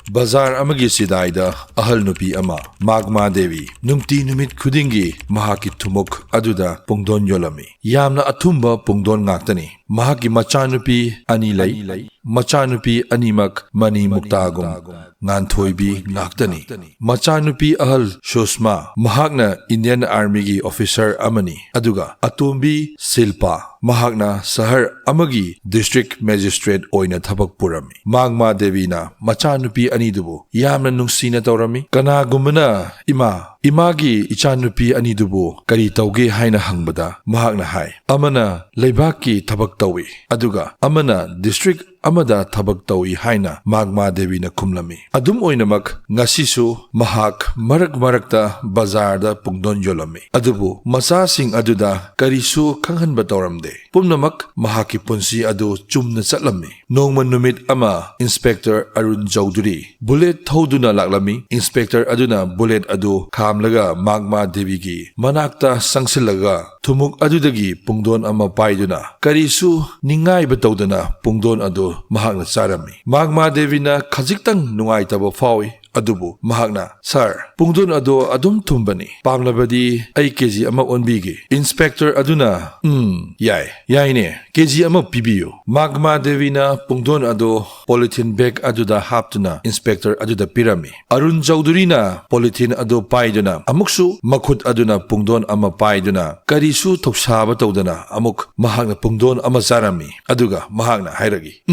Bazar amagi sidaida Ahal Nupi ama Magma Devi Nungti Numit Kudingi Mahaki Tumuk Aduda Pungdon Yolami Yamna Atumba Pungdon Ngaktani Mahaki Macha Nupi Anilai Macha Nupi Animak Mani Muktagum Ngantoibi Ngaktani Macha Nupi Ahal Shosma Mahakna Indian Army gi officer amani aduga Atumbi Silpa Mahakna Sahar Amagi District Magistrate Oina Thabak Purami Magma Devi na Macha Nupi Anidubu Yamna Nungsina Taurami Kana Gumana Imagi Ichanupi Anidubu Kari Tauge Haina Hangbada Mahakna Hai Amana Leibaki Thabak Tawi aduga Amana District Amada Thabak Tawi Haina Magma Devi na Kumlami Adum Oinamak Ngasisu Mahak Marakta Bazarda Pungdon Yolami Adubu Masa Sing Aduda Karisu Kanghan Batauramde Pumnamak Mahaki Punsi Adu Chumna Satlami Nongman Numit Ama Inspector Arun Chaudhuri Bullet Thoduna Laklami Inspector Aduna Bullet Adu Kamlaga Magma Devi gi Manakta Sangsilaga Tumuk Adudagi Pungdon Ama Paiduna Karisu Ningai Batodana Pungdon Adu Mahakna Sarami Magma Devi na Kajiktang Nungai Tabo Fawi Adubu Mahakna Sir Pungdon Ado Adum Tumbani Pamlabadi Ay Keji Ama Onbigi Inspector Aduna Yai ne Keji Ama Pibiyo Magma Devi na Pungdon Ado Polythene Bag Aduda Haptuna Inspector Aduda Pirami Arun Chaudhuri na Polythene Ado Paiduna Amuksu Makhut Aduna Pungdon Ama Paiduna Karisu Toksaba Todana Amuk Mahakna Pungdon Ama Sarami Aduga Mahakna Hairagi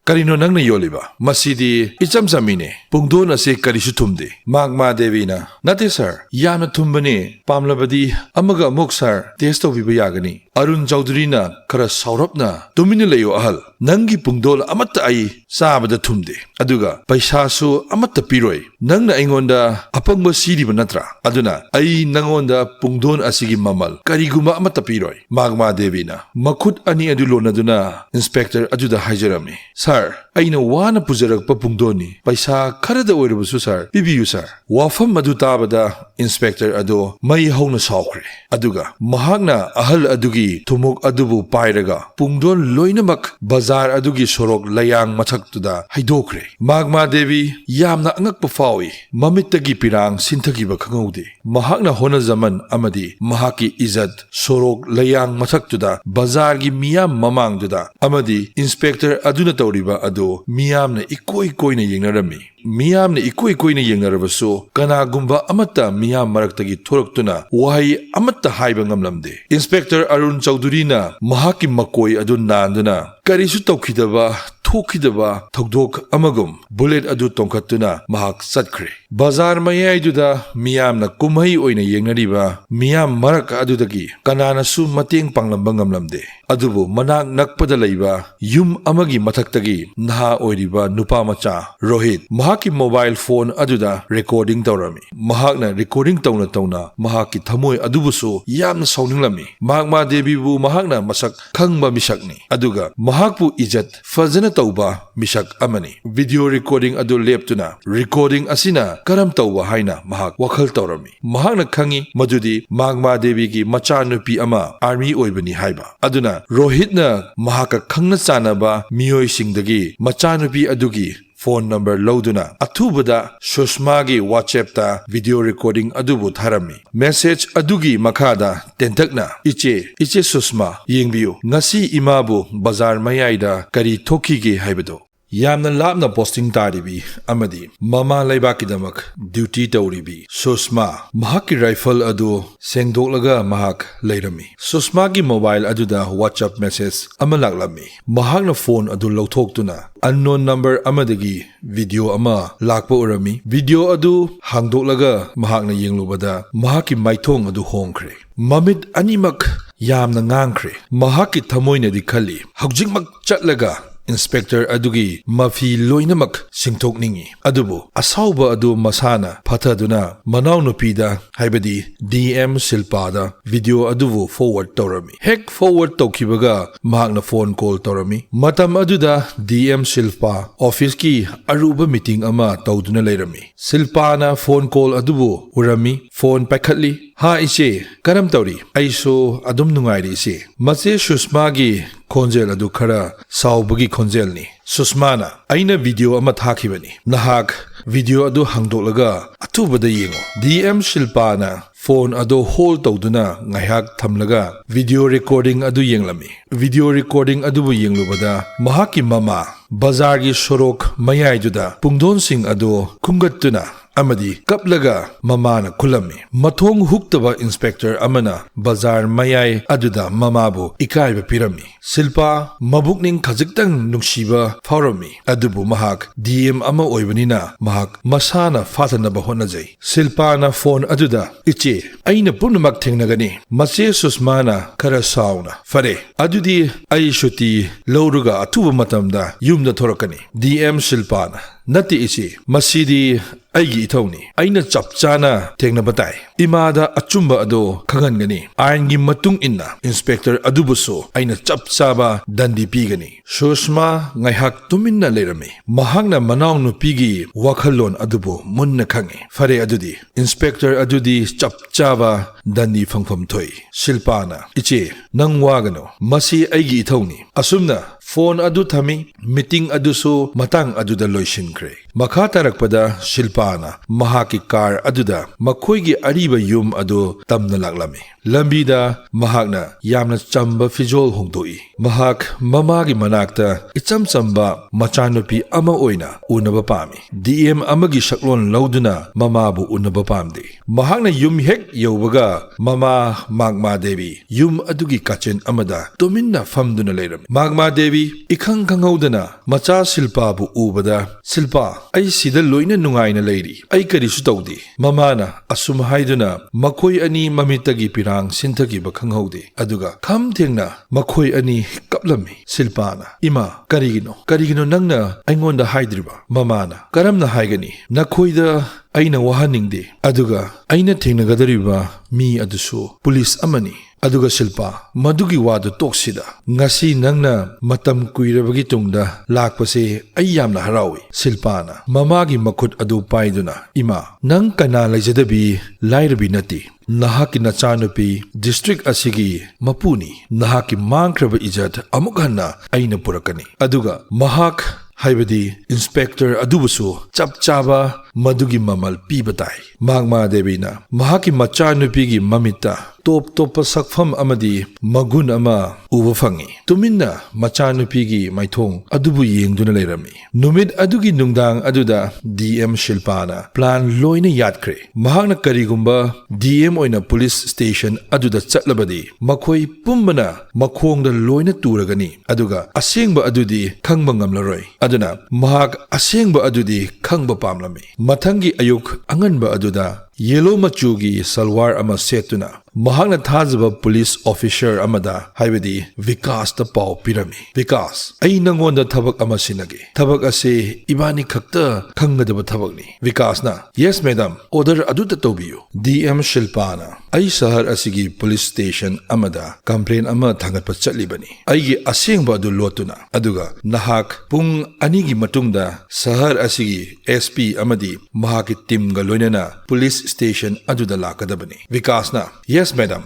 Karino nangna yoliba masidi icham samine pungdon ase karisu thumde Magma Devi na nate sir yana thumbane pamlabadi amaga amuk sir test tobiba yagani Arun Chaudhuri na khara saurapna tumine leyo ahal nangi pungdol amatta ai sabada thumde aduga paisa su amatta piroi nangna aingonda apangba siriba natra aduna ai nangonda pungdon asigi mamal kariguma amatta piroi Magma Devi na makhut ani adu lonaduna Inspector aduda hajarami Sir, aina wana pujarakpa pungdoni paisa kharada oirabusu sir pibiyu sir wafam adu tabada Inspector ado mai hauna saukre aduga mahakna ahal adugi thumuk adubu pairaga pungdon loinamak bazar adugi Sorak Layang mathaktuda haidokre Magma Devi yamna angakpa fawi mamittagi pirang sintagiba khangaude mahakna hona zaman amadi mahaki izat Sorak Layang mathaktuda bazar gi miyam mamangduda amadi Inspector aduna tawriba ado miyamna ikoi koina yengnarami miyamna ikoi koina yengnarabaso kanagumba amatta miyam maraktagi thoraktuna wahai amatta haiba ngamlamde Inspector Arun Chaudhuri na mahaki makoi adu nanduna karisu tawkhidaba thokidaba thogdok amagum bullet adu tongkhatuna mahak satkre Bazar Mayaiduda miyamna kumhai oina yengnariba miyam marak adudagi kanana su mateng panglamba ngamlamde adubu manak nakpada leiba yum amagi mathaktagi naha oiriba nupa macha Rohit mahaki mobile phone aduda recording tawrami mahakna recording tawna mahaki thamoi adubusu yamna sauninglami Magma Devi bu mahakna masak khangba misakni aduga mahakpu ijat fazana tawba misak amani video recording adu leptuna recording asina karam tawba haina mahak wakhal tawrami mahakna khangi madudi Magma Devi gi Macha Nupi ama army oibani haiba aduna Rohit na mahaka khangna chanaba miyoi singdagi Macha Nupi adugi phone number lauduna athubada Sushma gi WhatsApp ta video recording adubu tharami message adugi makhada tentakna iche Sushma yengbiyu ngasi imabu bazar mayaida kari thoki gi haibado Yamna labna posting taribi amadi mama laibakidamak duty tawribi Sushma mahaki rifle adu sengdoklaga mahak leirami Sushma gi mobile aduda WhatsApp message amalaklami mahakna phone adu lauthokduna unknown number amadagi video ama lakpa urami video adu hangdoklaga mahakna yenglubada mahaki maithong adu hongkhre mamit animak yamna ngangkhre mahaki thamoina di khali haujikmak chatlaga Inspector adugi mafi loinamak singthokningi adubu asauba adu masana phathaduna manaw nupida haibadi DM Silpada video adubu forward tawrami hek forward tawkibaga mahakna phone call tawrami matam aduda DM Silpa office ki aruba meeting ama tawduna leirami Silpa na phone call adubu urami phone paikhatli Ha iche karam tawri aiso adum nungairi ise mache Sushmagi khonjel adu khara saubagi khonjel ni Sushmana aina video ama thakibani nahak video adu hangdolaga atubada yengo DM Shilpana phone ado hold tawduna ngaiak thamlaga video recording adu yenglami video recording adu bu yenglubada mahaki mama bazar gi Sorak Mayaiduda pungdon sing ado khumgattuna amadi kaplaga mamana khulami mathong huktaba inspector amana bazar mayai aduda mamabu ikaiba pirami Silpa mabukning khajiktang nungsiba phawrami adubu mahak DM ama oibanina mahak masana fathanaba honajai Silpa na phone aduda iche aina punamak thengnagani mache Sushmana khara sauna fare adudi ai shuti lowruga atuba matamda yumda thorakani DM Silpana nati ichi masidi aigi ithawni aina chapchana thengna batai imada achumba ado khangangani aingi matung inna inspector adubuso aina chapchaba dandi pigani Sushma ngaihak tuminna lerami mahakna manaw nupigi wakhalon adubu munna khangi fare adudi inspector adudi chapchaba dandi phangpham thoi Silpana iche nang wagano masi aigi ithawni asumna phone adu thami meeting aduso matang aduda loishinkre makha tarakpada Silpana mahaki car aduda makhoigi ariba yum adu tamna laklami lambida mahakna yamna chamba fijol hongdoi mahak mamagi manakta icham chamba Macha Nupi ama oina unaba pami DM amagi saklon lauduna mamabu unaba pamde mahakna yum hek yobaga mama Magma Devi yum adugi kachen amada tuminna famduna leirami Magma Devi ikhang khangaudana macha Silpa bu ubada Silpa ai sida loina nungaina leiri ai karisu tawdi mamana asum haiduna makhoi ani mamitagi pirang sinthagi ba khanghaude aduga kham thengna makhoi ani kaplami Silpana ima karigino nangna aingonda haidriba mamana karamna haigani nakhoida aina wahaningde aduga aina thengnagadariba mi adusu police amani aduga Silpa madugi wadu toksida ngasi nangna matam kuirabagi tungda lakpase ai yamna harawi Silpana mamagi makhut adu paiduna ima nang kana laijadabi lairabi nati nahaki Macha Nupi district asigi mapuni nahaki mangkraba ijat amuk hanna aina purakani aduga mahak haibadi inspector adubusu chapchaba madugi mamal pibatai Magma Devina mahaki Macha Nupi gi mamita top sakfam amadi magun ama uba fangi tuminna Macha Nupi gi maithong adubu yengduna leirami numit adugi nungdang aduda DM Silpana plan loina yatkre mahakna karigumba DM oina police station aduda chatlabadi makhoi pumbana makhongda loina turagani aduga asengba adudi khangba ngamlaroi aduna mahak asengba adudi khangba pamlami mathangi ayuk anganba aduda yellow machugi salwar ama setuna mahakna thajaba police officer amada haibadi Vikas ta pau pirami Vikas ai nangonda thabak ama sinage thabak ase ibani khakta khangadaba thabakni Vikas na yes madam order aduta tobiyu DM Silpana ai sahar asigi police station amada complaint ama thangatpa chatlibani aigi asengba adu lotuna aduga nahak pung anigi matungda sahar asigi SP amadi mahaki team ga loinana police station aduda lakadabani Vikas na yes madam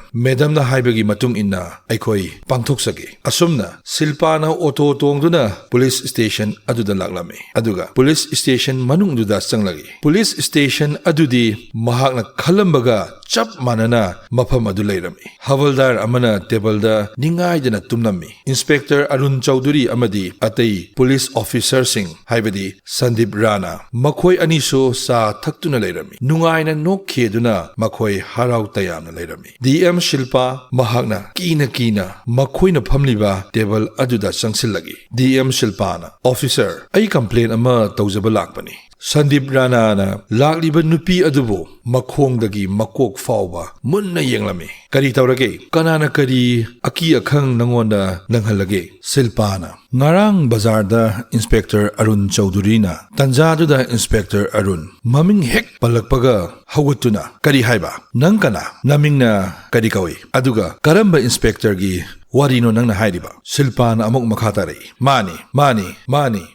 na haibagi matung inna aikoi pangthoksage asumna Silpana auto tongduna police station aduda laklami aduga police station manungduda changlagi police station adudi mahakna khalambaga chap manana mafam adu leirami havaldar amana table ningaidana tumnami inspector Arun Chaudhary amadi atai police officer sing haibadi Sandip Rana makhoi aniso sa thaktuna leirami nungaina nokheduna makhoi harau tayamna leirami DM Silpa mahakna kina makhoina phamliba table aduda changsilagi DM Silpana officer ai complaint ama tawjaba lakpani Sandip Rana na lakliba nupi adubo makhongdagi makok fawba munna yenglami kari tawrage kanana kari aki akhang nangonda nanghalage Silpana ngarang bazar da inspector Arun Chaudhary na tanjaduda inspector Arun maming hek palakpaga hawatuna kari haiba nang kana namingna kari kawi aduga karamba inspector gi warino nangna hairiba Silpana amok makhatari mani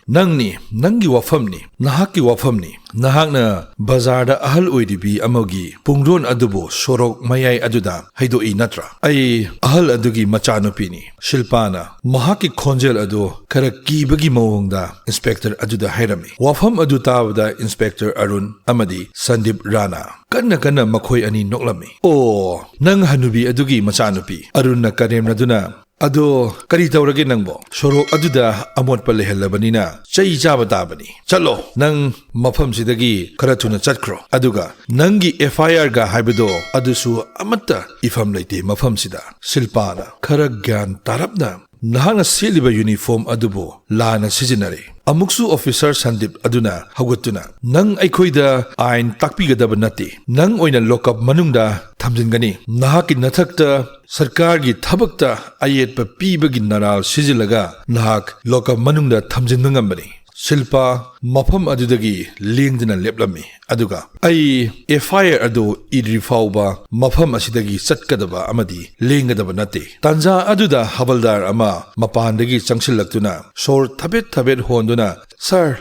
nangni nangi wafamni nahaki wafamni Nahakna Bazarda Ahal Oirabi amagi Pungron Adubu Sorak Mayaiduda Haidoi Natra. Ai Ahal Adugi Macha Nupi ni Shilpana Mahaki Konjel Adu Karaki Bagi Mawongda Inspector Aduda Hairami. Wafam Adutavda Inspector Arun Amadi Sandip Rana. Kana makoy ani noklami. O nang hanubi adugi Macha Nupi. Arun na karem na duna. Ado kari tawrage nang bo. Sorok aduda amot pa lehellabani na. Chay jabatabani. Chalo nang mafam sidagi karatuna chatkro. Aduga nangi FIR ga haibado adusu amata ifam laite mafam sida. Silpana karagyan tarapna. Nahanga siliba uniform adubo lana sijinare. Amuksu officer Sandip Aduna Hagutuna Nang Aikoida Ain Takpigadaba Nati Nang Oina Lokap Manungda Tamjingani Nahakin Nathakta Sarkar gi Thabakta Ayet pa Pibagi Naral Sijilaga Nahak Lokap Manungda Tamjingangambani Silpa Mapam Adudagi Lingdina Leplami Aduga Ai FIR Adu Idri Fauba Mapam Asidagi Satkadaba Amadi Lingadaba Nati Tanja Aduda Habaldar Ama Mapandagi Changsilaktuna Sor Tabet Honduna Sir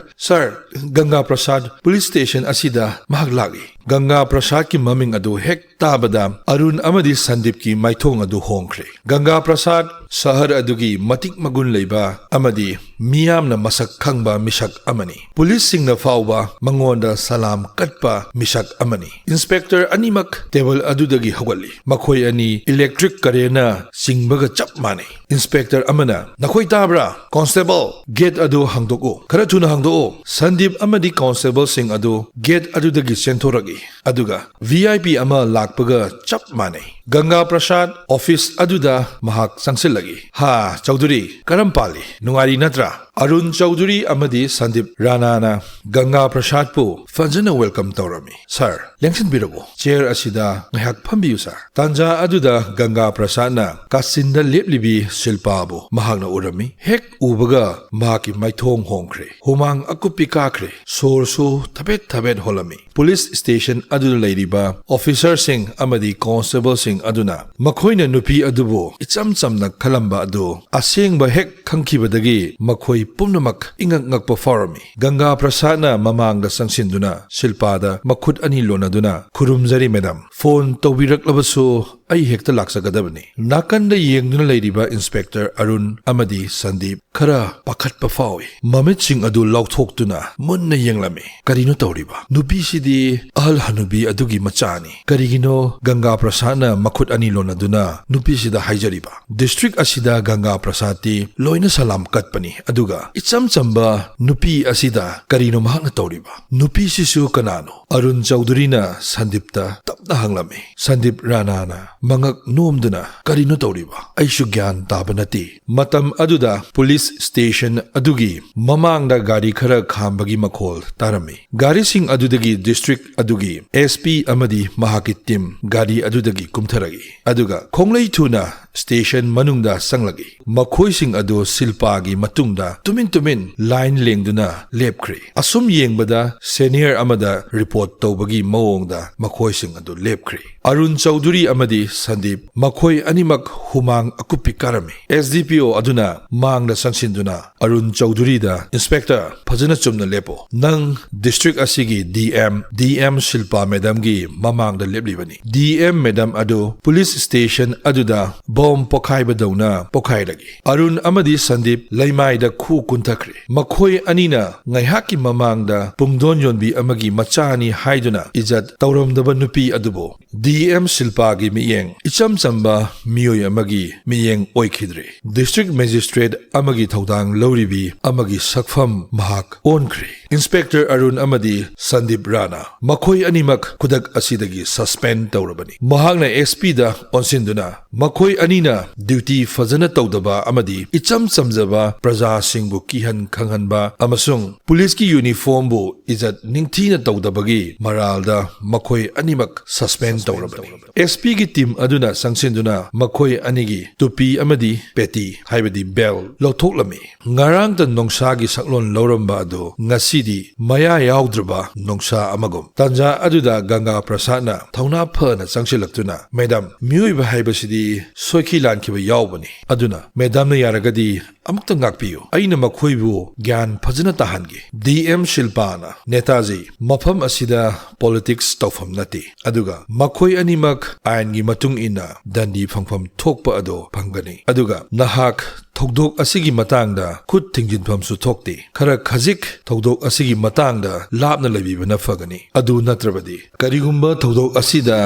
Ganga Prasad Police Station Asida Mahaglagi Ganga Prasad ki maming adu hek tabada Arun Amadi Sandip ki maithong adu hongkre Ganga Prasad Sahar adugi matik magun leiba Amadi miyam na masak khangba misak amani Police sing na fauba mangonda salam katpa misak amani Inspector animak table adudagi hawali Makoy ani electric karena singbaga chap mani Inspector amana Nakoy tabra Constable Gate adu hangdoko Karatuna hangdoko Sandip Amadi Constable sing adu Gate adudagi sentoragi Aduga VIP ama lakpaga chap mane Ganga Prasad Office aduda mahak sangsilagi Ha Chaudhuri Karampali Nungari Natra Arun Chaudhuri Amadi Sandip Ranana Ganga Prasad po Fajana welcome Taurami Sir Lengsin Birago Chair Asida Ngahak Pambiyu sir Tanja aduda Ganga Prasad na Kasinda Leplibi Silpabo Mahagna Urami Hek Ubaga Mahaki Maithong Hongkre Humang Akupi Kakre Sorso Tabet Holami Police Station Aduna Lairiba Officer Singh Amadi Constable Singh Aduna Makoyna Nupi Adubo Icham Chamna Kalamba Adu Asing ba hek Kangkibadagi Makoy Pumnamak Ingak Ngakpa Forami Ganga Prasana Mamangda Sangsinduna Silpada Makut Anilo na duna Kurumzari Madam Phone Tawirak Labaso Ay hekta laksagadabani Nakanda yengduna lairiba Inspector Arun Amadi Sandip Kara pakat pa fawi Mamit sing adu laukthoktuna Munna yenglami Karino tawriba Nupi sidi Ahal hanubi adugi machani Karigino Ganga Prasana makut anilo na duna Nupi sida haijariba District asida Ganga Prasati Loina salam katpani Aduga Icham chamba Nupi asida Karino mahak na tawriba Nupi sisu kanano Arun Chaudhuri na Sandipta Tapna hanglami Sandip Ranana Mangak nomduna Karino tawriba Aishu gyan tabanati Matam aduda Police Station adugi Mamangda gari khara khambagi makhol tarami Gari sing adudagi District adugi SP amadi mahakit team Gari adudagi kumtharagi Aduga Konglai tuna Station manungda sanglagi Makhoy sing adu silpagi matungda Tumin line lengduna lepkri Asum yengbada Senior amada report tawbagi mawongda Makhoy sing adu lepkri Arun Chaudhuri amadi Sandip Makhoy animak humang akupi karami SDPO aduna mangda sangsinduna Arun Chaudhuri da Inspector Phajana chumna lepo Nang District asigi DM Shilpa Madam gi mamangda leplibani DM Madam adu Police Station aduda Bom pokai badawna pokai lagi Arun amadi Sandip Laimai da khu kuntakri Makhoy anina ngaihaki mamangda Pungdon yonbi amagi machani haiduna Ijat tawramdaba nupi adubo DM Shilpa gi miyeng Icham chamba miyoy amagi miyeng oikhidre District Magistrate amagi thaudang lawribi amagi sakfam mahak onkre Inspector Arun amadi Sandip Rana Makhoy animak kudak asidagi suspend tawrabani Mahakna SP da onsinduna Makhoy anina duty fazana tawdaba amadi icham samjaba praja singbu kihan khanghanba amasung police ki uniform bu ijat ningthina tawdabagi maralda Makhoy animak suspend tawrabani SP ki team aduna sangsinduna Makhoy anigi tupi amadi peti haibadi bell lothoklami ngarang ta nongsa gi saklon loramba ado ngasidi maya yaudrba nongsa amagom tanja aduda Ganga Prasana thauna phana changsilaktuna madam miyoi ba haibasidi ꯋꯥꯏꯈꯤ ꯂꯥꯟꯈꯤꯕ ꯌꯥꯎꯕꯅꯤ ꯑꯗꯨꯅ ꯃꯦꯗꯥꯝꯅ ꯌꯥꯔꯒꯗꯤ ꯑꯃꯨꯛꯇ ꯉꯥꯛꯄꯤꯌꯨ ꯑꯩꯅ ꯃꯈꯣꯏꯕꯨ ꯒ꯭ꯌꯥꯟ ꯐꯖꯅ ꯇꯥꯍꯟꯒꯦ DM ꯁꯤꯜꯄꯥꯅ Netaji ꯃꯐꯝ ꯑꯁꯤꯗ ꯄꯣꯂꯤꯇꯤꯛꯁ ꯇꯧꯐꯝ ꯅꯠꯇꯦ ꯑꯗꯨꯒ ꯃꯈꯣꯏ ꯑꯅꯤꯃꯛ ꯑꯥꯏꯟꯒꯤ ꯃꯇꯨꯡ ꯏꯟꯅ ꯗꯟꯗꯤ ꯐꯪꯐꯝ ꯊꯣꯛꯄ ꯑꯗꯣ ꯐꯪꯒꯅꯤ ꯑꯗꯨꯒ ꯅꯍꯥꯛ ꯊꯧꯗꯣꯛ ꯑꯁꯤꯒꯤ ꯃꯇꯥꯡꯗ ꯈꯨꯠ ꯊꯤꯡꯖꯤꯟꯐꯝꯁꯨ ꯊꯣꯛꯇꯦ ꯈꯔ ꯈꯖꯤꯛ ꯊꯧꯗꯣꯛ ꯑꯁꯤꯒꯤ ꯃꯇꯥꯡꯗ ꯂꯥꯞꯅ ꯂꯩꯕꯤꯕꯅ ꯐꯒꯅꯤ ꯑꯗꯨ ꯅꯠꯇ꯭ꯔꯕꯗꯤ ꯀꯔꯤꯒꯨꯝꯕ ꯊꯧꯗꯣꯛ ꯑꯁꯤꯗ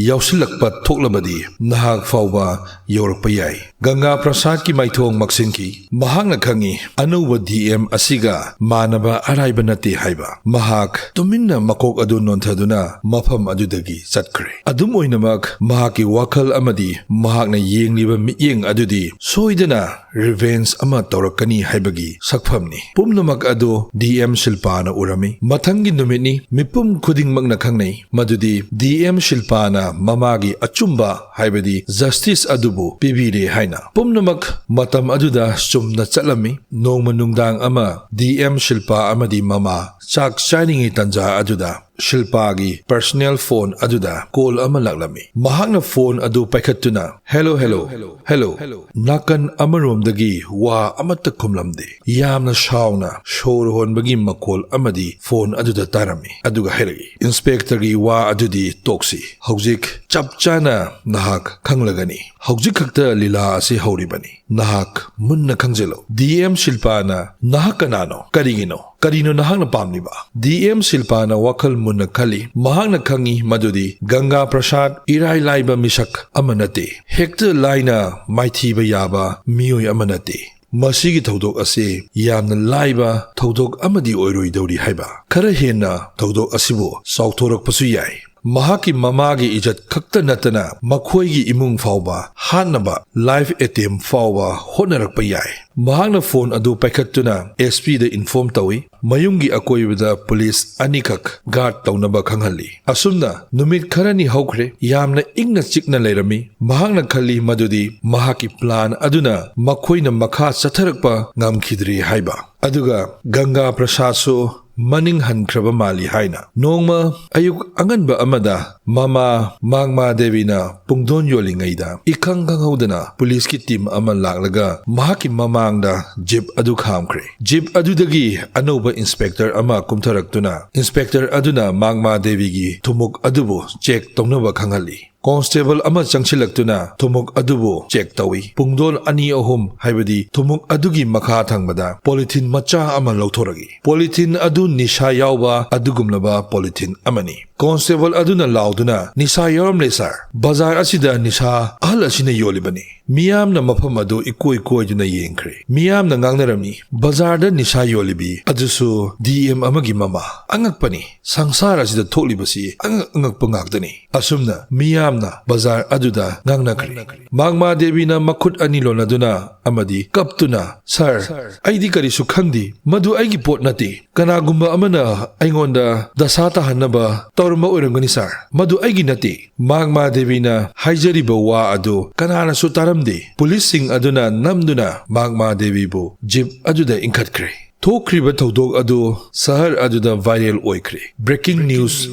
ꯌꯥꯎꯁꯤꯜꯂꯛꯄ ꯊꯣꯛꯂꯕꯗꯤ ꯅꯍꯥꯛ ꯐꯥꯎꯕ ꯌꯧꯔꯛꯄ ꯌꯥꯏ ꯒꯪꯒꯥ ꯄ꯭ꯔꯁꯥꯗꯀꯤ ꯃꯥꯏꯊꯣꯡ ꯃꯛꯁꯤꯟꯈꯤ ꯃꯍꯥꯛꯅ ꯈꯪꯉꯤ ꯑꯅꯧꯕ DM ꯑꯁꯤga ꯃꯥꯟꯅꯕ ꯑꯔꯥꯏꯕ ꯅꯠꯇꯦ ꯍꯥꯏꯕ ꯃꯍꯥꯛ ꯇꯨꯃꯤꯟꯅ ꯃꯀꯣꯛ ꯑꯗꯨ ꯅꯣꯟꯊꯗꯨꯅ ꯃꯐꯝ ꯑꯗꯨꯗꯒꯤ ꯆꯠꯈ꯭ꯔꯦ ꯑꯗꯨꯝ ꯑꯣꯏꯅꯃꯛ ꯃꯍꯥꯛꯀꯤ ꯋꯥꯈꯜ ꯑꯃꯗꯤ ꯃꯍꯥꯛꯅ ꯌꯦꯡꯂꯤꯕ ꯃꯤꯠꯌꯦꯡ ꯑꯗꯨꯗꯤ ꯁꯣꯏꯗꯅ ꯔꯤꯚꯦꯟꯁ ꯑꯃ ꯇꯧꯔꯛꯀꯅꯤ ꯍꯥꯏꯕꯒꯤ ꯁꯛꯐꯝꯅꯤ ꯄꯨꯝꯅꯃꯛ ꯑꯗꯨ DM ꯁꯤꯜꯄꯥꯅ ꯎꯔꯝꯃꯤ ꯃꯊꯪꯒꯤ ꯅꯨꯃꯤꯠꯅꯤ ꯃꯤꯄꯨꯝ ꯈꯨꯗꯤꯡꯃꯛꯅ ꯈꯪꯅꯩ ꯃꯗꯨꯗꯤ DM ꯁꯤꯜꯄꯥꯅ ꯃꯃꯥꯒꯤ ꯑꯆꯨꯝꯕ ꯍꯥꯏꯕꯗꯤ ꯖꯁꯇꯤꯁ ꯑꯗꯨꯕꯨ ꯄꯤꯕꯤꯔꯦ ꯍꯥꯏꯅ ꯄꯨꯝꯅꯃꯛ ꯃꯇꯝ ꯑꯗꯨꯗ ꯆꯨꯝꯅ ꯆꯠꯂꯝꯃꯤ ꯅꯣꯡꯃ ꯅꯨꯡꯗꯥꯡ ꯑꯃ DM ꯁꯤꯜꯄꯥ ꯑꯃꯗꯤ ꯃꯃꯥ ꯆꯥꯛ ꯆꯥꯔꯤꯉꯩ ꯇꯟꯖꯥ ꯑꯗꯨꯗ ꯁꯤꯜꯄꯥꯒꯤ ꯄꯔꯁꯣꯅꯦꯜ ꯐꯣꯟ ꯑꯗꯨꯗ ꯀꯣꯜ ꯑꯃ ꯂꯥꯛꯂꯝꯃꯤ ꯃꯍꯥꯛꯅ ꯐꯣꯟ ꯑꯗꯨ ꯄꯥꯏꯈꯠꯇꯨꯅ ꯍꯦꯂꯣ ꯅꯥꯀꯟ ꯑꯃꯔꯣꯝꯗꯒꯤ ꯋꯥ ꯑꯃꯠꯇ ꯈꯨꯝꯂꯝꯗꯦ ꯌꯥꯝꯅ ꯁꯥꯎꯅ ꯁꯣꯔ ꯍꯣꯟꯕꯒꯤ ꯃꯈꯣꯜ ꯑꯃꯗꯤ ꯐꯣꯟ ꯑꯗꯨꯗ ꯇꯥꯔꯝꯃꯤ ꯑꯗꯨꯒ ꯍꯥꯏꯔꯛꯏ ꯏꯟꯁꯄꯦꯛꯇꯔꯒꯤ ꯋꯥ ꯑꯗꯨꯗꯤ ꯇꯣꯛꯁꯤ ꯍꯧꯖꯤꯛ ꯆꯞ ꯆꯥꯅ ꯅꯍꯥꯛ ꯈꯪꯂꯒꯅꯤ ꯍꯧꯖꯤꯛ ꯈꯛꯇ ꯂꯤꯂꯥ ꯑꯁꯤ ꯍꯧꯔꯤꯕꯅꯤ ꯅꯍꯥꯛ ꯃꯨꯟꯅ ꯈꯪꯖꯤꯜꯂꯨ DM ꯁꯤꯜꯄꯥꯅ ꯅꯍꯥꯛ ꯀꯅꯥꯅꯣ ꯀꯔꯤꯅꯣ ꯅꯍꯥꯛꯅ ꯄꯥꯝꯂꯤꯕ DM ꯁꯤꯜꯄꯥꯅ ꯋꯥꯈꯜ ꯃꯨꯟꯅ ꯈꯜꯂꯤ ꯃꯍꯥꯛꯅ ꯈꯪꯉꯤ ꯃꯗꯨꯗꯤ ꯒꯪꯒꯥ ꯄ꯭ꯔꯁꯥꯗ ꯏꯔꯥꯏ ꯂꯥꯏꯕ ꯃꯤꯁꯛ ꯑꯃ ꯅꯠꯇꯦ ꯍꯦꯛꯇ ꯂꯥꯏꯅ ꯃꯥꯏꯊꯤꯕ ꯌꯥꯕ ꯃꯤꯑꯣꯏ ꯑꯃ ꯅꯠꯇꯦ ꯃꯁꯤꯒꯤ ꯊꯧꯗꯣꯛ ꯑꯁꯤ ꯌꯥꯝꯅ ꯂꯥꯏꯕ ꯊꯧꯗꯣꯛ ꯑꯃꯗꯤ ꯑꯣꯏꯔꯣꯏꯗꯧꯔꯤ ꯍꯥꯏꯕ ꯈꯔ ꯍꯦꯟꯅ ꯊꯧꯗꯣꯛ ꯑꯁꯤꯕꯨ ꯆꯥꯎꯊꯣꯔꯛꯄꯁꯨ ꯌꯥꯏ ꯃꯍꯥꯛꯀꯤ ꯃꯃꯥꯒꯤ ꯏꯖꯠ ꯈꯛꯇ ꯅꯠꯇꯅ ꯃꯈꯣꯏꯒꯤ ꯏꯃꯨꯡ ꯐꯥꯎꯕ ꯍꯥꯠꯅꯕ ꯂꯥꯏꯐ ꯑꯦꯇꯦꯝ ꯐꯥꯎꯕ ꯍꯣꯠꯅꯔꯛꯄ ꯌꯥꯏ ꯃꯍꯥꯛꯅ ꯐꯣꯟ ꯑꯗꯨ ꯄꯥꯏꯈꯠꯇꯨꯅ SPꯗ ꯏꯟꯐꯣꯔꯝ ꯇꯧꯏ ꯃꯌꯨꯝꯒꯤ ꯑꯀꯣꯏꯕꯗ ꯄꯨꯂꯤꯁ ꯑꯅꯤꯈꯛ ꯒꯥꯔꯗ ꯇꯧꯅꯕ ꯈꯪꯍꯜꯂꯤ ꯑꯁꯨꯝꯅ ꯅꯨꯃꯤꯠ ꯈꯔꯅꯤ ꯍꯧꯈ꯭ꯔꯦ ꯌꯥꯝꯅ ꯏꯪꯅ ꯆꯤꯛꯅ ꯂꯩꯔꯝꯃꯤ ꯃꯍꯥꯛꯅ ꯈꯜꯂꯤ ꯃꯗꯨꯗꯤ ꯃꯍꯥꯛꯀꯤ ꯄ꯭ꯂꯥꯟ ꯑꯗꯨꯅ ꯃꯈꯣꯏꯅ ꯃꯈꯥ ꯆꯠꯊꯔꯛꯄ ꯉꯝꯈꯤꯗ꯭ꯔꯦ ꯍꯥꯏꯕ ꯑꯗꯨꯒ ꯒꯪꯒꯥ ꯄ꯭ꯔꯁꯥꯗꯁꯨ ꯃꯅꯤꯡ ꯍꯟꯈ꯭ꯔꯕ ꯃꯥꯜꯂꯤ ꯍꯥꯏꯅ ꯅꯣꯡꯃ ꯑꯌꯨꯛ ꯑꯉꯟꯕ ꯑꯃꯗ ꯃꯃꯥ ꯃꯥꯡꯃꯥ ꯗꯦꯕꯤꯅ ꯄꯨꯡꯗꯣꯟ ꯌꯣꯜꯂꯤꯉꯩꯗ ꯏꯈꯪ ꯈꯪꯍꯧꯗꯅ ꯄꯨꯂꯤꯁꯀꯤ ꯇꯤꯝ ꯑꯃ ꯂꯥꯛꯂꯒ ꯃꯍꯥꯛꯀꯤ ꯃꯃꯥꯡꯗ ꯖꯤꯞ ꯑꯗꯨ ꯈꯥꯝꯈ꯭ꯔꯦ ꯖꯤꯞ ꯑꯗꯨꯗꯒꯤ ꯑꯅꯧꯕ ꯏꯟꯁꯄꯦꯛꯇꯔ ꯑꯃ ꯀꯨꯝꯊꯔꯛꯇꯨꯅ ꯏꯟꯁꯄꯦꯛꯇꯔ ꯑꯗꯨꯅ ꯃꯥꯡꯃꯥ ꯗꯦꯕꯤꯒꯤ ꯊꯨꯝꯃꯣꯛ ꯑꯗꯨꯕꯨ ꯆꯦꯛ ꯇꯧꯅꯕ ꯈꯪꯍꯜꯂꯤ ꯀꯣꯟꯁꯇꯦꯕꯜ ꯑꯃ ꯆꯪꯁꯤꯜꯂꯛꯇꯨꯅ ꯊꯨꯝꯃꯣꯛ ꯑꯗꯨꯕꯨ ꯆꯦꯛ ꯇꯧꯏ ꯄꯨꯡꯗꯣꯟ 2-3 ꯍꯥꯏꯕꯗꯤ ꯊꯨꯝꯃꯣꯛ ꯑꯗꯨꯒꯤ ꯃꯈꯥ ꯊꯪꯕꯗ ꯄꯣꯂꯤꯊꯤꯟ ꯃꯆꯥ ꯑꯃ ꯂꯧꯊꯣꯔꯛꯏ ꯄꯣꯂꯤꯊꯤꯟ ꯑꯗꯨ ꯅꯤꯁꯥ ꯌꯥꯎꯕ ꯑꯗꯨꯒꯨꯝꯂꯕ ꯄꯣꯂꯤꯊꯤꯟ ꯑꯃꯅꯤ ꯀꯣꯟꯁꯇꯦꯕꯜ ꯑꯗꯨꯅ ꯂꯥꯎꯗꯨꯅ ꯅꯤꯁꯥ ꯌꯥꯎꯔꯝꯂꯦ ꯁꯥꯔ ꯕꯖꯥꯔ ꯑꯁꯤꯗ ꯅꯤꯁꯥ ꯑꯍꯜ ꯑꯁꯤꯅ ꯌꯣꯜꯂꯤꯕꯅꯤ ꯃꯤꯌꯥꯝꯅ ꯃꯐꯝ ꯑꯗꯨ ꯏꯀꯣꯏ ꯀꯣꯏꯗꯨꯅ ꯌꯦꯡꯈ꯭ꯔꯦ ꯃꯤꯌꯥꯝꯅ ꯉꯥꯡꯅꯔꯝꯃꯤ ꯕꯖꯥꯔꯗ ꯅꯤꯁꯥ ꯌꯣꯜꯂꯤꯕꯤ ꯑꯗꯨꯁꯨ DM ꯑꯃꯒꯤ ꯃꯃꯥ ꯑꯉꯛꯄꯅꯤ ꯁꯪꯁꯥꯔ ꯑꯁꯤꯗ ꯊꯣꯛꯂꯤꯕꯁꯤ ꯑꯉꯛꯄ ꯉꯥꯛꯇꯅꯤ ꯑꯁꯨꯝꯅ ꯃꯤꯌꯥꯝꯅ ꯕꯖꯥꯔ ꯑꯗꯨꯗ ꯉꯥꯡꯅꯈ꯭ꯔꯦ ꯃꯥꯡꯃꯥ ꯗꯦꯕꯤꯅ ꯃꯈꯨꯠ ꯑꯅꯤ ꯂꯣꯟꯅꯗꯨꯅ ꯑꯃꯗꯤ ꯀꯞꯇꯨꯅ ꯁꯥꯔ ꯑꯩꯗꯤ ꯀꯔꯤꯁꯨ ꯈꯪꯗꯦ ꯃꯗꯨ ꯑꯩꯒꯤ ꯄꯣꯠ ꯅꯠꯇꯦ ꯀꯅꯥꯒꯨꯝꯕ ꯑꯃꯅ ꯑꯩꯉꯣꯟꯗ ꯗꯁꯥ ꯇꯥꯍꯟꯅꯕ ꯇꯧꯔꯝꯕ ꯑꯣꯏꯔꯝꯒꯅꯤ ꯁꯥꯔ ꯃꯗꯨ ꯑꯩꯒꯤ ꯅꯠꯇꯦ ꯃꯥꯡꯃꯥ ꯗꯦꯕꯤꯅ ꯍꯥꯏꯖꯔꯤꯕ ꯋꯥ ꯑꯗꯨ ꯀꯅꯥꯅꯁꯨ ꯇꯥꯔꯝꯗꯦ ꯄꯨꯂꯤꯁꯁꯤꯡ ꯑꯗꯨꯅ ꯅꯝꯗꯨꯅ ꯃꯥꯡꯃꯥ ꯗꯦꯕꯤꯕꯨ ꯖꯤꯞ ꯑꯗꯨꯗ ꯏꯟꯈꯠꯈ꯭ꯔꯦ ꯊꯣꯛꯈ꯭ꯔꯤꯕ ꯊꯧꯗꯣꯛ ꯑꯗꯨ ꯁꯍꯔ ꯑꯗꯨꯗ ꯚꯥꯏꯔꯦꯜ ꯑꯣꯏꯈ꯭ꯔꯦ ꯕ꯭ꯔꯦꯀꯤꯡ ꯅ꯭ꯌꯨꯁ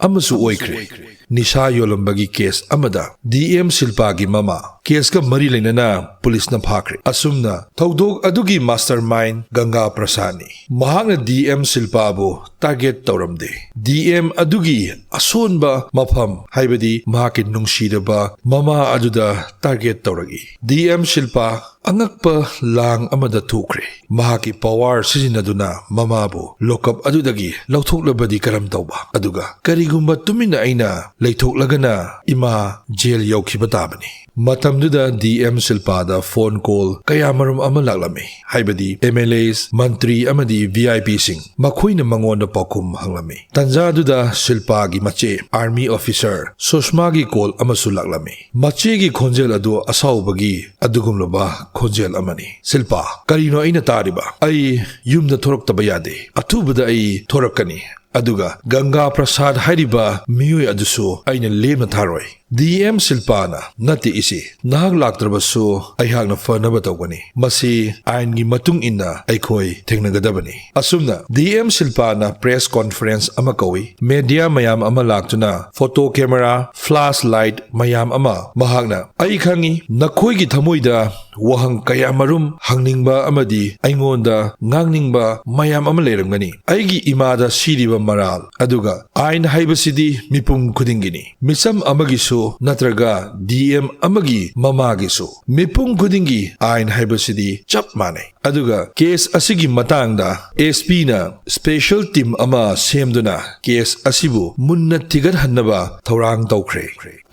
ꯑꯃꯁꯨ ꯑꯣꯏꯈ꯭ꯔꯦ ꯅꯤꯁꯥ ꯌꯣꯜꯂꯝꯕꯒꯤ ꯀꯦꯁ ꯑꯃꯗ DM ꯁꯤꯜꯄꯥꯒꯤ ꯃꯃꯥ ꯀꯦꯁꯀ ꯃꯔꯤ ꯂꯩꯅꯅ ꯄꯨꯂꯤꯁꯅ ꯐꯥꯈ꯭ꯔꯦ ꯑꯁꯨꯝꯅ ꯊꯧꯗꯣꯛ ꯑꯗꯨꯒꯤ ꯃꯥꯁꯇꯔ ꯃꯥꯏꯟ ꯒꯪꯒꯥ ꯄ꯭ꯔꯁꯥꯗꯅꯤ ꯃꯍꯥꯛꯅ DM ꯁꯤꯜꯄꯥꯕꯨ ꯇꯥꯔꯒꯦꯠ ꯇꯧꯔꯝꯗꯦ DM ꯑꯗꯨꯒꯤ ꯑꯁꯣꯟꯕ ꯃꯐꯝ ꯍꯥꯏꯕꯗꯤ ꯃꯍꯥꯛꯀꯤ ꯅꯨꯡꯁꯤꯔꯕ ꯃꯃꯥ ꯑꯗꯨꯗ ꯇꯥꯔꯒꯦꯠ ꯇꯧꯔꯛꯏ DM ꯁꯤꯜꯄꯥ ꯑꯉꯛꯄ ꯂꯥꯡ ꯑꯃꯗ ꯊꯣꯛꯈ꯭ꯔꯦ ꯃꯍꯥꯛꯀꯤ ꯄꯋꯥꯔ ꯁꯤꯖꯤꯟꯅꯗꯨꯅ ꯃꯃꯥꯕꯨ ꯂꯣꯀꯞ ꯑꯗꯨꯗꯒꯤ ꯂꯧꯊꯣꯛꯂꯕꯗꯤ ꯀꯔꯝ ꯇꯧꯕ ꯑꯗꯨꯒ ꯀꯔꯤꯒꯨꯝꯕ ꯇꯨꯃꯤꯟꯅ ꯑꯩꯅ ꯂꯩꯊꯣꯛꯂꯒꯅ ꯏꯃꯥ ꯖꯦꯜ ꯌꯧꯈꯤꯕ ꯇꯥꯕꯅꯤ ꯃꯇꯝꯗꯨꯗ DM ꯁꯤꯜꯄꯥꯗ ꯐꯣꯟ ꯀꯣꯜ ꯀꯌꯥꯃꯔꯨꯝ ꯑꯃ ꯂꯥꯛꯂꯝꯃꯤ ꯍꯥꯏꯕꯗꯤ MLAs ꯃꯟꯇ꯭ꯔꯤ ꯑꯃꯗꯤ VIPꯁꯤꯡ ꯃꯈꯣꯏꯅ ꯃꯉꯣꯟꯗ ꯄꯥꯎꯈꯨꯝ ꯍꯪꯂꯝꯃꯤ ꯇꯟꯖꯥꯗꯨꯗ ꯁꯤꯜꯄꯥꯒꯤ ꯃꯆꯦ ꯑꯥꯔꯃꯤ ꯑꯣꯐꯤꯁꯔ ꯁꯨꯁꯃꯥꯒꯤ ꯀꯣꯜ ꯑꯃꯁꯨ ꯂꯥꯛꯂꯝꯃꯤ ꯃꯆꯦꯒꯤ ꯈꯣꯟꯖꯦꯜ ꯑꯗꯨ ꯑꯁꯥꯎꯕꯒꯤ ꯑꯗꯨꯒꯨꯝꯂꯕ ꯈꯣꯟꯖꯦꯜ ꯑꯃꯅꯤ ꯁꯤꯜꯄꯥ ꯀꯔꯤꯅꯣ ꯑꯩꯅ ꯇꯥꯔꯤꯕ ꯑꯩ ꯌꯨꯝꯗ ꯊꯣꯔꯛꯇꯕ ꯌꯥꯗꯦ ꯑꯊꯨꯕꯗ ꯑꯩ ꯊꯣꯔꯛꯀꯅꯤ ꯑꯗꯨꯒ ꯒꯪꯒꯥ ꯄ꯭ꯔꯁꯥꯗ ꯍꯥꯏꯔꯤꯕ ꯃꯤꯑꯣꯏ ꯑꯗꯨꯁꯨ ꯑꯩꯅ ꯂꯦꯝꯅ ꯊꯥꯔꯣꯏ DM Silpana nati isi nahak laktrabasu aihakna fanaba tawgani masi aingi matung inna aikhoi thengnagadabani asumna DM Silpana press conference ama kawi media mayam ama laktuna photo camera flashlight mayam ama mahakna ai khangi nakhoi gi thamoida wahang kaya marum hangningba amadi aingonda ngangningba mayam ama leramgani aigi imada siriba maral aduga ain haibasidi mipum khudingini misam amagisu natraga DM amagi mamagisu mipum khudingi ain haibasidi chap manai aduga case asigi matangda SP na special team ama semduna case asibu munna tigar hannaba thorang tawkhre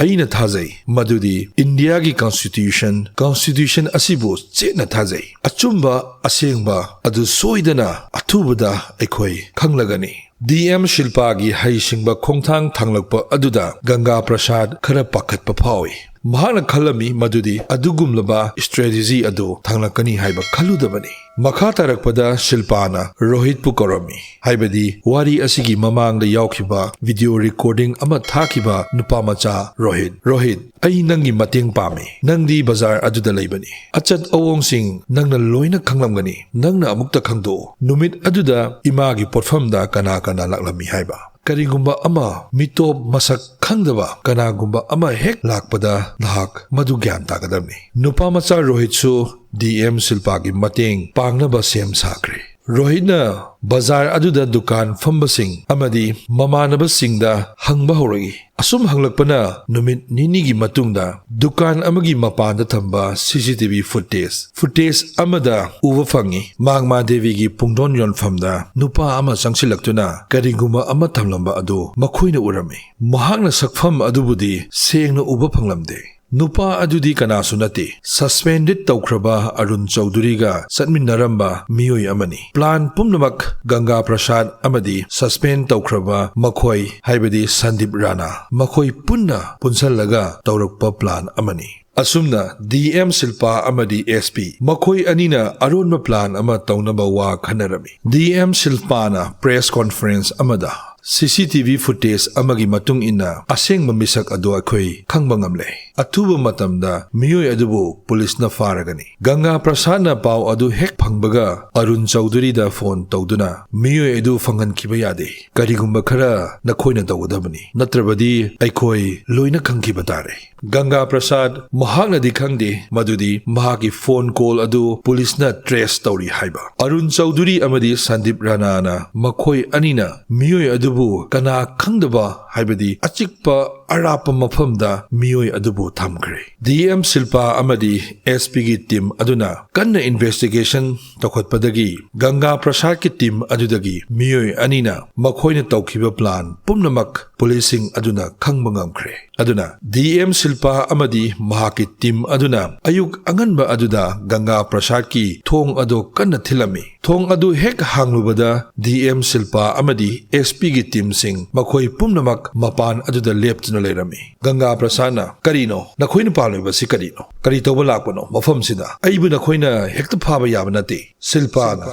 aina thajai madudi India gi constitution asibu chena thajai achumba asengba adu soidana athubada aikhoi khanglagani DM Shilpa gi hai singba khongthang thanglakpa aduda Ganga Prasad khara pakhatpa phawi mahana khalami madudi adugumlaba strategy adu thanglakani haiba khaludabani makha tarakpada Shilpana Rohit pukorami haibadi wari asigi mamangda yaukhiba video recording ama thakiba nupamacha Rohit ai nangi mateng pami nangdi bazar aduda leibani achat awong sing nangna loina khanglamgani nangna amukta khangdo numit aduda imagi portfamda kana laklami haiba karigumba ama mitop masak khangdaba kanagumba ama hek lakpada nahak madu gyan tagadamni nupamacha Rohit su DM Silpa gi mateng pangnaba sem sakre Rohitna bazar aduda dukan fambasing amadi mamanaba singda hangba horagi asum hanglakpana numit nini gi matungda dukan amagi mapanda thamba CCTV footage amada uwa fangi Magma Devi gi pungdon yonfamda nupa ama sangsilaktuna karinguma ama thamlamba adu makhoina urami mahakna sakfam adubudi sengna uba phanglamde nupa adudi kanasu nati suspended tawkraba Arun Chaudhary ga satminaramba miyoi amani plan pumnamak Ganga Prasad amadi suspend tawkraba makhoi haibadi Sandip Rana makhoi punna punsallaga tawrakpa plan amani asumna DM Silpa amadi SP makhoi anina aronma plan ama tawnaba wa khanarami DM Silpana press conference amada CCTV footage amagi matung inna aseng mamisak adu akhoi khangba ngamle athuba matamda miyoi adubu police na faragani Ganga Prasad na paw adu hek phangbaga Arun Chaudhary da phone tawduna miyoi adu phangan khiba yade karigumba khara nakhoina tawdabani natrabadi aikhoi loina khangkiba tare Ganga Prasad mahakna di khangde madudi mahaki phone call adu police na trace tawri haiba Arun Chaudhary amadi Sandip Rana na makhoi anina miyoi adu kana khangdaba haibadi achikpa arapa mafamda miyoi adubu thamkre DM Silpa amadi SP gi team aduna kanna investigation takhotpadagi Ganga Prasad ki team adudagi miyoi anina makhoina tawkhiba plan pumnamak policing aduna khangba ngamkre aduna DM Silpa amadi mahaki team aduna ayuk anganba aduda Ganga Prasad ki thong ado kanna thilami thong adu hek hanglubada DM Silpa amadi SP gi team sing makhoi pumnamak mapan aduda leptuna lerami Ganga Prasad na karino nakhoina palweba si karino kari tawba lakpano mafam sida aibu nakhoina hekta phaba yaba nati Silpa na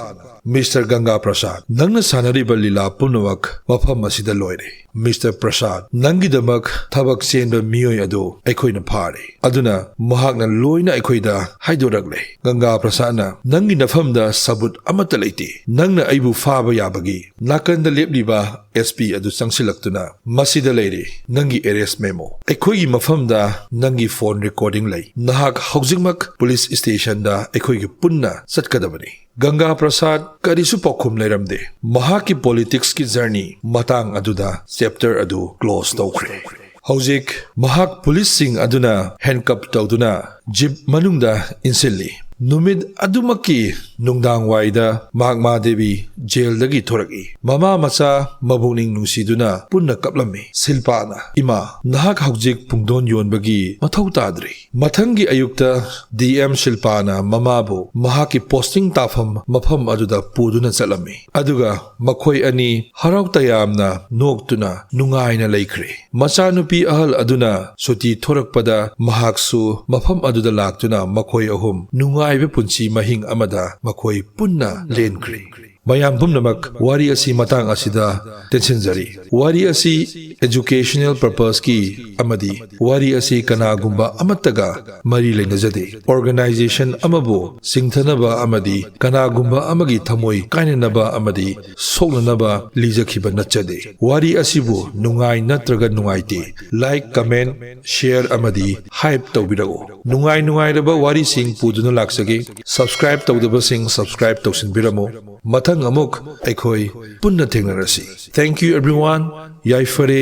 Mr. Ganga Prasad nangna sanariba lila pumnamak mafam asida loire Mr. Prasad nangidamak thabak senba miyoi adu aikhoina phare aduna mahakna loina aikhoida haidoragle Ganga Prasad na nangi nafamda sabut amata leite nangna aibu phaba yabagi nakanda lepliba SP adu sangsilaktuna masida leire nangi arrest memo aikhoigi mafamda nangi phone recording lei nahak haujingmak police station da aikhoigi punna chatkadabani Ganga Prasad karisu pokhum leiramde mahaki politics ki journey matang aduda chapter adu close tawkhre haujik mahak police sing aduna handcuff tawduna jeep manungda insilli numid adumaki nungdang waida Magma Devi jail dagi thoraki mama macha mabuning nungsiduna punna kaplami Silpana ima nahak haujik pungdon yonbagi mathau tadri mathangi ayukta DM Silpana mamabu mahaki posting tafam mafam aduda puduna chalami aduga makhoi ani harau tayamna noktuna nungaina leikhre Macha Nupi Ahal aduna suti thorakpada mahaksu mafam aduda laktuna makhoi ahum nungai be punchi mahing amada makhoi punna lenkre mayam pumnamak wari asi matang asida tensinjari. Wari asi educational purpose ki amadi wari asi kana gumba amataga mari lenajade. Organization amabu singthanaba amadi kana gumba amagi thamoi kainanaba amadi soknanaba lijakhiba nachade. Wari asibu nungai natraga nungaite like comment share amadi hype tawbirago. Nungai raba wari sing puduna laksage subscribe tawdaba sing subscribe tawsinbiramo. Mathang amuk aikhoi punna thengnarasi. Thank you everyone. Yai fare.